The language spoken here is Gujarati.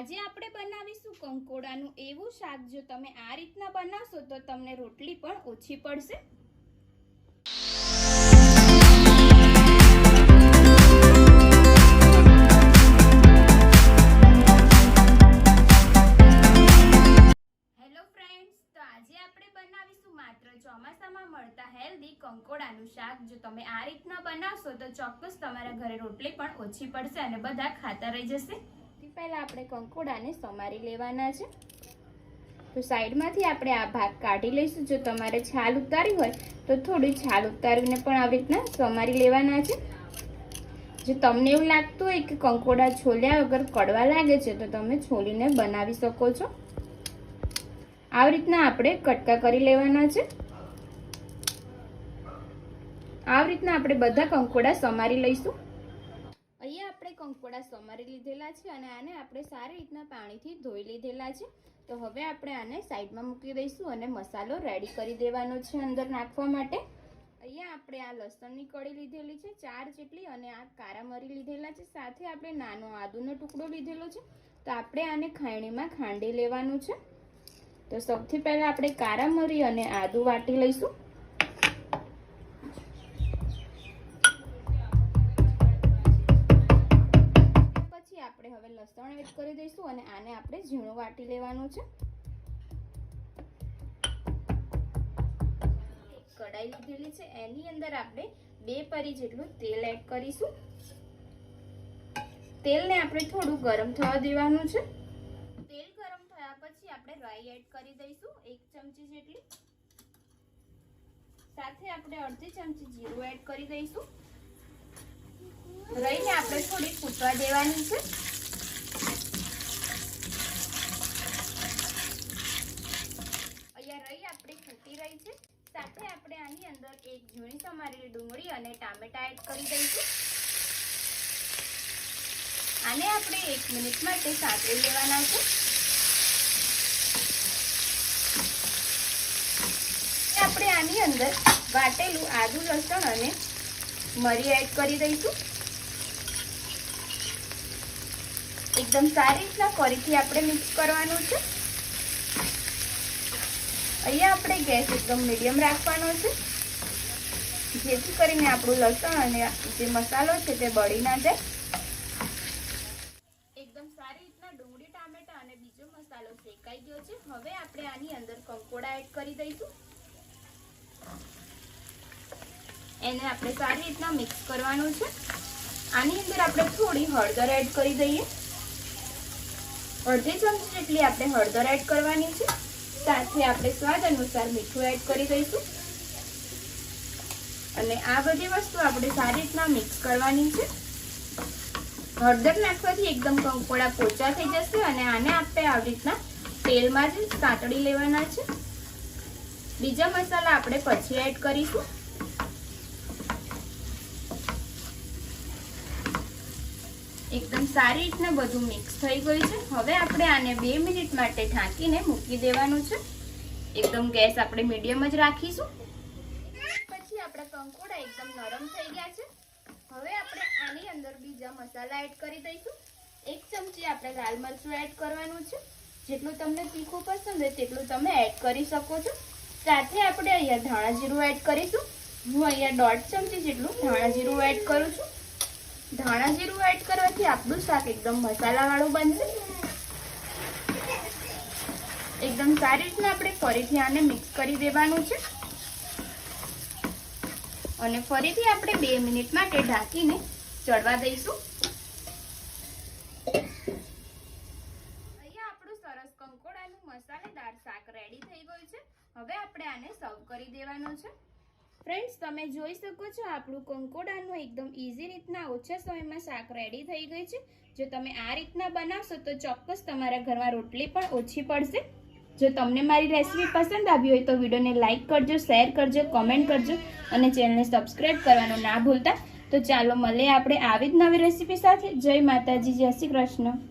આજે આપણે બનાવીશું કંકોડાનું એવું શાક જો તમે આ રીતના બનાવશો તો તમને રોટલી પણ ઓછી પડશે। હેલો ફ્રેન્ડ્સ, તો આજે આપણે બનાવીશું માત્ર ચોમાસામાં મળતા હેલ્ધી કંકોડાનું શાક। જો તમે આ રીતના બનાવશો તો ચોક્કસ તમારા ઘરે રોટલી પણ ઓછી પડશે અને બધા ખાતા રહી જશે। पहला આપણે કંકોડાને સમારી લેવાના છે। તો સાઈડમાંથી આપણે આ ભાગ કાઢી લઈશું। જો તમારે છાલ ઉતારી હોય તો થોડી છાલ ઉતારીને પણ આવી રીતના સમારી લેવાના છે। જો તમને એવું લાગતું હોય કે કંકોડા છોલ્યા વગર કડવા લાગે છે તો તમે છોલીને બનાવી શકો છો। આવી રીતના આપણે કટકા કરી લેવાના છે। આવી રીતના આપણે બધા કંકોડા સમારી લઈશું। અહીંયા આપણે કંકોડા સમારી લીધેલા છે અને આને આપણે સારી રીતના પાણીથી ધોઈ લીધેલા છે। તો હવે આપણે આને સાઈડમાં મૂકી દઈશું અને મસાલો રેડી કરી દેવાનો છે અંદર નાખવા માટે। અહીંયા આપણે આ લસણની કળી લીધેલી છે 4 જેટલી અને આ કારા મરી લીધેલા છે, સાથે આપણે નાનો આદુનો ટુકડો લીધેલો છે। તો આપણે આને ખાયણીમાં ખાંડી લેવાનું છે। તો સૌથી પહેલા આપણે કારા મરી અને આદુ વાટી લઈશું। આપણે હવે લસણ એડ કરી દઈશું અને આને આપણે ઝીણું વાટી લેવાનું છે। એક કડાઈ લીધેલી છે, એની અંદર આપણે 2 પરી જેટલું તેલ એડ કરીશું। તેલને આપણે થોડું ગરમ થવા દેવાનું છે। તેલ ગરમ થયા પછી આપણે રાઈ એડ કરી દઈશું 1 ચમચી જેટલી, સાથે આપણે અડધી ચમચી જીરું એડ કરી દઈશું। રાઈને આપણે થોડી ફૂટવા દેવાની છે। અહીંયા રાઈ આપણી ફૂટી રહી છે, સાથે આપણે આની અંદર એક ઝીણી સમારેલી ડુંગળી અને ટામેટા એડ કરી દઈશું। આને આપણે 1 મિનિટ માટે સાંતળી લેવાના છે। આપણે આની અંદર વાટેલું આદુ લસણ અને મરી એડ કરી દઈશું। एकदम सारी રીતના ફરીથી આપણે મિક્સ કરવાનું છે। અહીંયા આપણે ગેસ એકદમ મીડિયમ રાખવાનો છે, જેથી કરીને આપણું લસણ અને જે મસાલો છે તે બળી ના જાય। એકદમ સારી રીતના ડુંગળી ટામેટા અને બીજો મસાલો શેકાઈ ગયો છે। હવે આપણે આની અંદર કંકોડા એડ કરી દઈશું। એને આપણે સારી રીતના મિક્સ કરવાનું છે। આની અંદર આપણે થોડી હળદર એડ કરી દઈએ, અડધી ચમચી જેટલી આપણે હળદર એડ કરવાની છે, સાથે આપણે સ્વાદ અનુસાર મીઠું એડ કરી દઈશું અને આ બધી વસ્તુ આપણે સારી રીતના મિક્સ કરવાની છે। હળદર નાખવાથી એકદમ કંકોડા પોચા થઈ જશે અને આને આપણે આવી રીતના તેલમાં જ સાંતળી લેવાના છે। બીજા મસાલા આપણે પછી એડ કરીશું। એકદમ સારી રીતના બધું મિક્સ થઈ ગયું છે। હવે આપણે આને 2 મિનિટ માટે ઢાંકીને મૂકી દેવાનું છે। એકદમ ગેસ આપણે મીડિયમ જ રાખીશું। પછી આપણા કંકોડા એકદમ નરમ થઈ ગયા છે। હવે આપણે આની અંદર બીજા મસાલા એડ કરી દઈશું। 1 ચમચી આપણે લાલ મરચું એડ કરવાનું છે, જેટલું તમને તીખું પસંદ હોય તેટલું તમે એડ કરી શકો છો। સાથે આપણે અહીંયા ધાણા જીરું એડ કરીશું। હું અહીંયા 1.5 ચમચી જેટલું ધાણા જીરું એડ કરું છું। ધાણા જીરું એડ કરવાથી આપણું શાક એકદમ મસાલાવાળું બનશે। એકદમ સારી રીતના આપણે ફરીથી આને મિક્સ કરી દેવાનું છે અને ફરીથી આપણે 2 મિનિટ માટે ઢાંકીને ચડવા દઈશું। અહીંયા આપણું સરસ કંકોડાનું મસાલેદાર શાક રેડી થઈ ગયું છે। હવે આપણે આને સર્વ કરી દેવાનું છે। ફ્રેન્ડ્સ, તમે જોઈ શકો છો આપણું કંકોડાનું એકદમ ઈઝી રીતના ઓછા સમયમાં શાક રેડી થઈ ગઈ છે। જો તમે આ રીતના બનાવશો તો ચોક્કસ તમારા ઘરમાં રોટલી પણ ઓછી પડશે। જો તમને મારી રેસીપી પસંદ આવી હોય તો વિડીયોને લાઇક કરજો, શેર કરજો, કોમેન્ટ કરજો અને ચેનલને સબસ્ક્રાઇબ કરવાનું ના ભૂલતા। તો ચાલો મળીએ આપણે આવી જ નવી રેસીપી સાથે। જય માતાજી, જય શ્રી કૃષ્ણ।